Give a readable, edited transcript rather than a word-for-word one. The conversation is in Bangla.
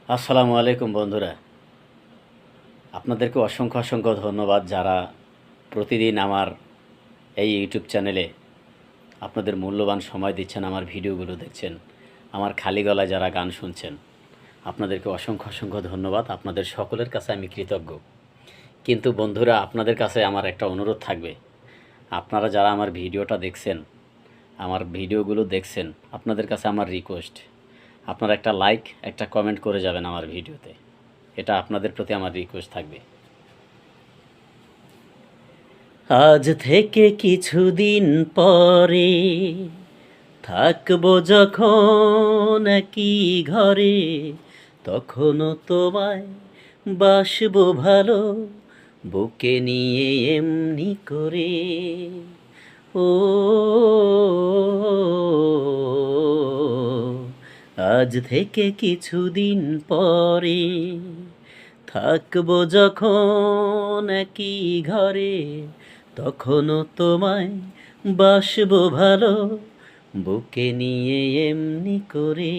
আসসালামু আলাইকুম বন্ধুরা। আপনাদেরকে অসংখ্য অসংখ্য ধন্যবাদ যারা প্রতিদিন আমার এই ইউটিউব চ্যানেলে আপনাদের মূল্যবান সময় দিচ্ছেন, আমার ভিডিওগুলো দেখছেন, আমার খালি গলায় যারা গান শুনছেন। আপনাদেরকে অসংখ্য অসংখ্য ধন্যবাদ। আপনাদের সকলের কাছে আমি কৃতজ্ঞ। কিন্তু বন্ধুরা, আপনাদের কাছে আমার একটা অনুরোধ থাকবে। আপনারা যারা আমার ভিডিওটা দেখছেন, আমার ভিডিওগুলো দেখছেন, আপনাদের কাছে আমার রিকোয়েস্ট, আপনারা একটা লাইক, একটা কমেন্ট করে যাবেন আমার ভিডিওতে। এটা আপনাদের প্রতি আমার রিকোয়েস্ট থাকবে। আজ থেকে কিছুদিন পরে থাকবো যখন একই ঘরে, তখনও তোমায় বাসবো ভালো, বুকে নিয়ে এমনি করে। ও আজ থেকে কিছুদিন পরে থাকবো যখন একই ঘরে, তখনও তোমায় বাসবো ভালো, বুকে নিয়ে এমনি করে।